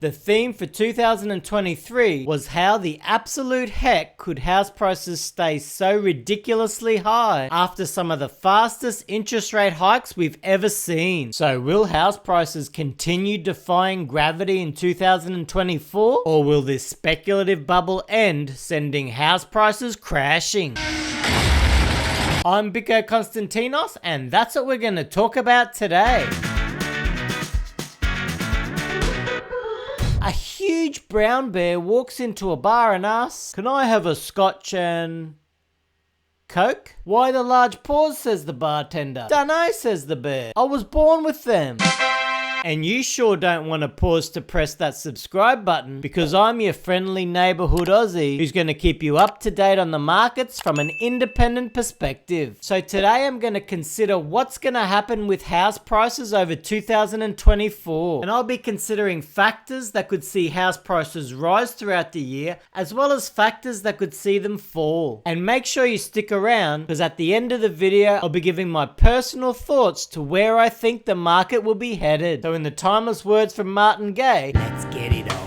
The theme for 2023 was how the absolute heck could house prices stay so ridiculously high after some of the fastest interest rate hikes we've ever seen. So will house prices continue defying gravity in 2024, or will this speculative bubble end, sending house prices crashing? I'm Biko Konstantinos, and that's what we're going to talk about today. A huge brown bear walks into a bar and asks, "Can I have a scotch and Coke?" "Why the large pause?" says the bartender. "Dunno," says the bear. "I was born with them." And you sure don't want to pause to press that subscribe button, because I'm your friendly neighborhood Aussie who's going to keep you up to date on the markets from an independent perspective. So today I'm going to consider what's going to happen with house prices over 2024. And I'll be considering factors that could see house prices rise throughout the year, as well as factors that could see them fall. And make sure you stick around, because at the end of the video I'll be giving my personal thoughts to where I think the market will be headed. So in the timeless words from Martin Gay, let's get it on.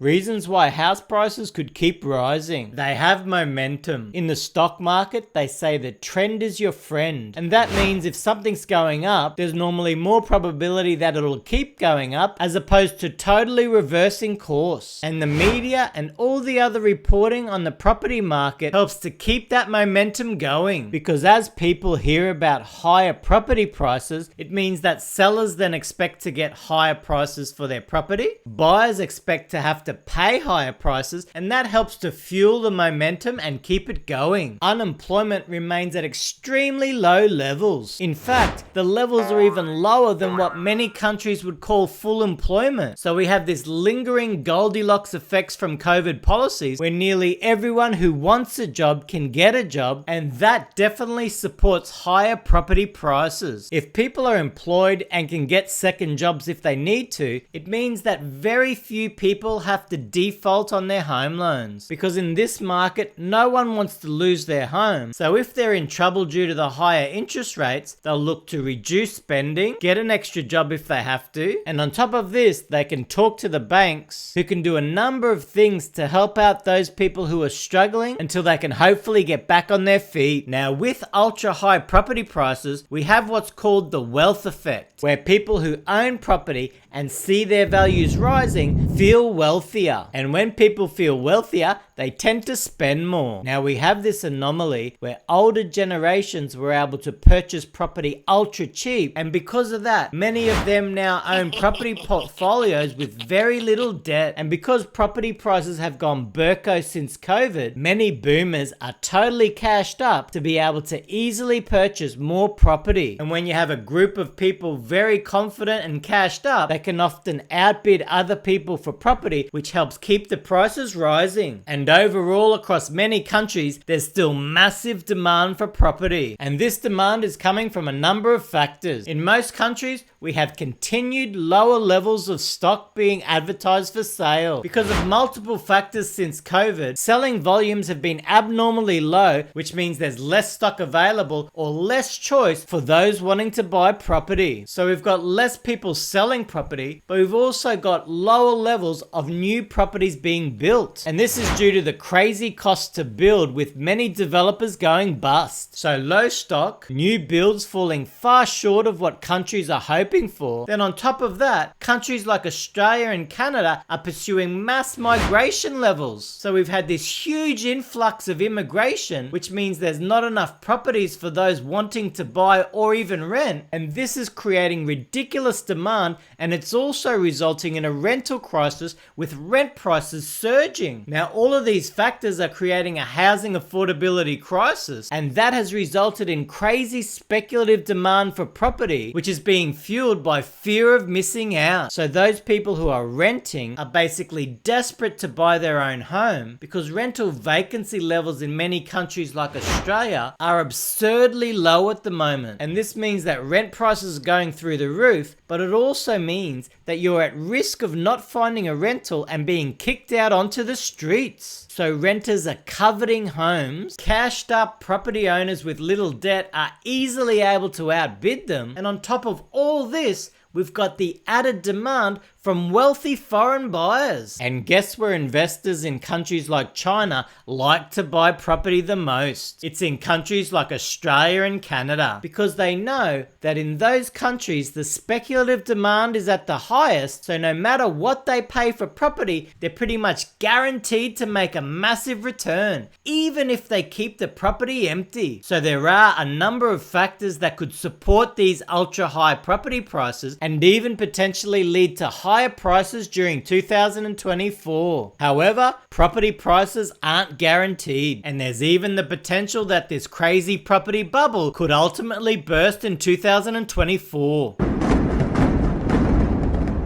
Reasons why house prices could keep rising. They have momentum. In the stock market, they say the trend is your friend. And that means if something's going up, there's normally more probability that it'll keep going up as opposed to totally reversing course. And the media and all the other reporting on the property market helps to keep that momentum going. Because as people hear about higher property prices, it means that sellers then expect to get higher prices for their property. Buyers expect to have to pay higher prices, and that helps to fuel the momentum and keep it going. Unemployment remains at extremely low levels. In fact, the levels are even lower than what many countries would call full employment. So we have this lingering Goldilocks effects from COVID policies where nearly everyone who wants a job can get a job, and that definitely supports higher property prices. If people are employed and can get second jobs if they need to, it means that very few people have to default on their home loans, because in this market no one wants to lose their home. So if they're in trouble due to the higher interest rates, they'll look to reduce spending, get an extra job if they have to, and on top of this they can talk to the banks, who can do a number of things to help out those people who are struggling until they can hopefully get back on their feet. Now with ultra high property prices, we have what's called the wealth effect, where people who own property and see their values rising feel wealthier. And when people feel wealthier, they tend to spend more. Now we have this anomaly where older generations were able to purchase property ultra cheap, and because of that, many of them now own property portfolios with very little debt. And because property prices have gone berko since COVID, many boomers are totally cashed up to be able to easily purchase more property. And when you have a group of people very confident and cashed up, they can often outbid other people for property, which helps keep the prices rising. And overall, across many countries, there's still massive demand for property. And this demand is coming from a number of factors. In most countries, we have continued lower levels of stock being advertised for sale. Because of multiple factors since COVID, selling volumes have been abnormally low, which means there's less stock available or less choice for those wanting to buy property. So we've got less people selling property, but we've also got lower levels of new properties being built. And this is due to the crazy cost to build, with many developers going bust. So low stock, new builds falling far short of what countries are hoping for. Then on top of that, countries like Australia and Canada are pursuing mass migration levels. So we've had this huge influx of immigration, which means there's not enough properties for those wanting to buy or even rent. And this is creating ridiculous demand, and it's also resulting in a rental crisis with rent prices surging. Now all of these factors are creating a housing affordability crisis, and that has resulted in crazy speculative demand for property, which is being fueled by fear of missing out. So those people who are renting are basically desperate to buy their own home, because rental vacancy levels in many countries like Australia are absurdly low at the moment. And this means that rent prices are going through the roof, but it also means that you're at risk of not finding a rental and being kicked out onto the streets. So renters are coveting homes, cashed up property owners with little debt are easily able to outbid them, and on top of all this, we've got the added demand for from wealthy foreign buyers. And guess where investors in countries like China like to buy property the most? It's in countries like Australia and Canada, because they know that in those countries the speculative demand is at the highest, so no matter what they pay for property, they're pretty much guaranteed to make a massive return, even if they keep the property empty. So there are a number of factors that could support these ultra high property prices and even potentially lead to higher prices during 2024. However, property prices aren't guaranteed, and there's even the potential that this crazy property bubble could ultimately burst in 2024.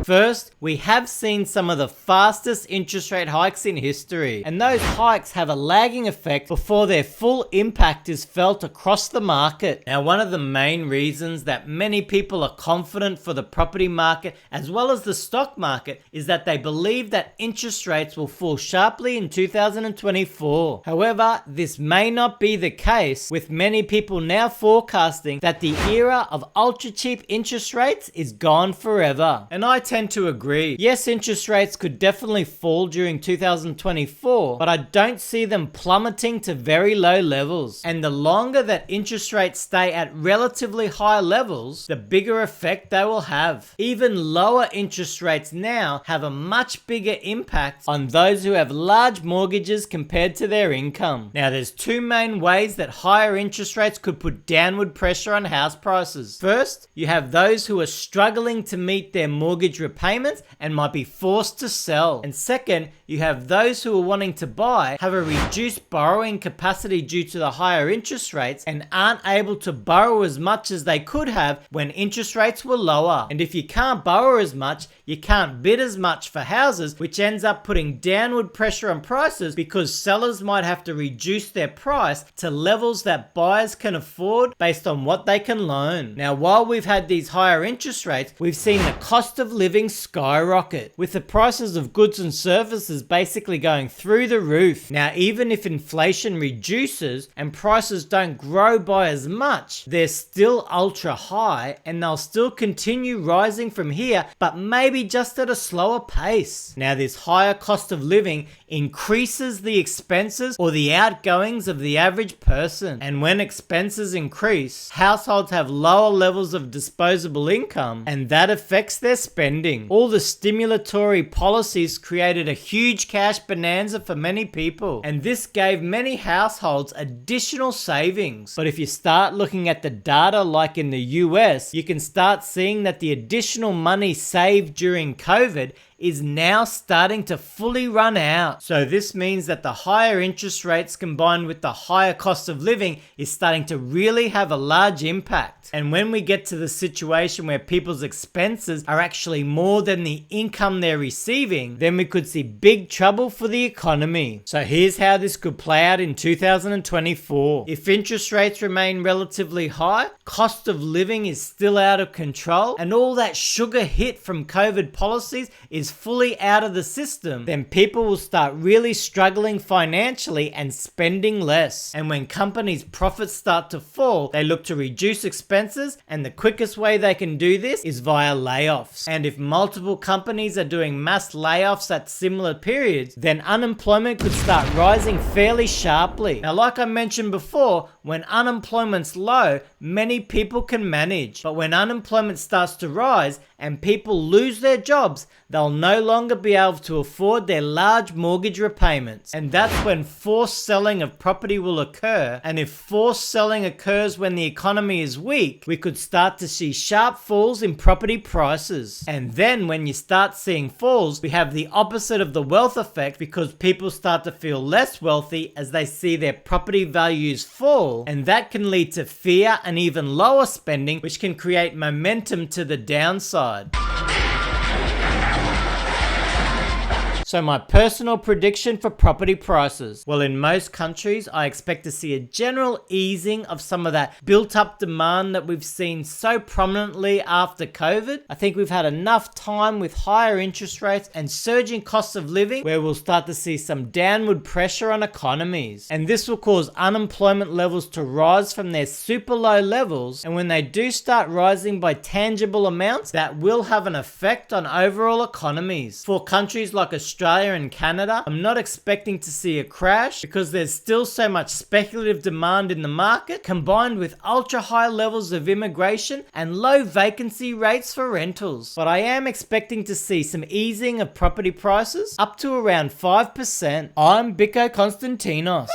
First, we have seen some of the fastest interest rate hikes in history, and those hikes have a lagging effect before their full impact is felt across the market. Now, one of the main reasons that many people are confident for the property market as well as the stock market is that they believe that interest rates will fall sharply in 2024. However, this may not be the case, with many people now forecasting that the era of ultra cheap interest rates is gone forever. And I tend to agree. Yes, interest rates could definitely fall during 2024, but I don't see them plummeting to very low levels. And the longer that interest rates stay at relatively high levels, the bigger effect they will have. Even lower interest rates now have a much bigger impact on those who have large mortgages compared to their income. Now, there's two main ways that higher interest rates could put downward pressure on house prices. First, you have those who are struggling to meet their mortgage repayments and might be forced to sell. And second, you have those who are wanting to buy, have a reduced borrowing capacity due to the higher interest rates, and aren't able to borrow as much as they could have when interest rates were lower. And if you can't borrow as much, you can't bid as much for houses, which ends up putting downward pressure on prices because sellers might have to reduce their price to levels that buyers can afford based on what they can loan. Now, while we've had these higher interest rates, we've seen the cost of living skyrocket, with the prices of goods and services basically going through the roof. Now, even if inflation reduces and prices don't grow by as much, they're still ultra high, and they'll still continue rising from here, but maybe just at a slower pace. Now, this higher cost of living increases the expenses or the outgoings of the average person. And when expenses increase, households have lower levels of disposable income, and that affects their spending. All the stimulatory policies created a huge cash bonanza for many people, and this gave many households additional savings. But if you start looking at the data like in the US, you can start seeing that the additional money saved during COVID is now starting to fully run out. So this means that the higher interest rates combined with the higher cost of living is starting to really have a large impact. And when we get to the situation where people's expenses are actually more than the income they're receiving, then we could see big trouble for the economy. So here's how this could play out in 2024. If interest rates remain relatively high, cost of living is still out of control, and all that sugar hit from COVID policies is fully out of the system, then people will start really struggling financially and spending less. And when companies' profits start to fall, they look to reduce expenses, and the quickest way they can do this is via layoffs. And if multiple companies are doing mass layoffs at similar periods, then unemployment could start rising fairly sharply. Now, like I mentioned before, when unemployment's low, many people can manage. But when unemployment starts to rise and people lose their jobs, they'll no longer be able to afford their large mortgage repayments. And that's when forced selling of property will occur. And if forced selling occurs when the economy is weak, we could start to see sharp falls in property prices. And then when you start seeing falls, we have the opposite of the wealth effect, because people start to feel less wealthy as they see their property values fall. And that can lead to fear and even lower spending, which can create momentum to the downside. So my personal prediction for property prices. Well, in most countries, I expect to see a general easing of some of that built up demand that we've seen so prominently after COVID. I think we've had enough time with higher interest rates and surging costs of living where we'll start to see some downward pressure on economies. And this will cause unemployment levels to rise from their super low levels. And when they do start rising by tangible amounts, that will have an effect on overall economies. For countries like Australia and Canada, I'm not expecting to see a crash because there's still so much speculative demand in the market, combined with ultra high levels of immigration and low vacancy rates for rentals. But I am expecting to see some easing of property prices up to around 5%. I'm Biko Konstantinos.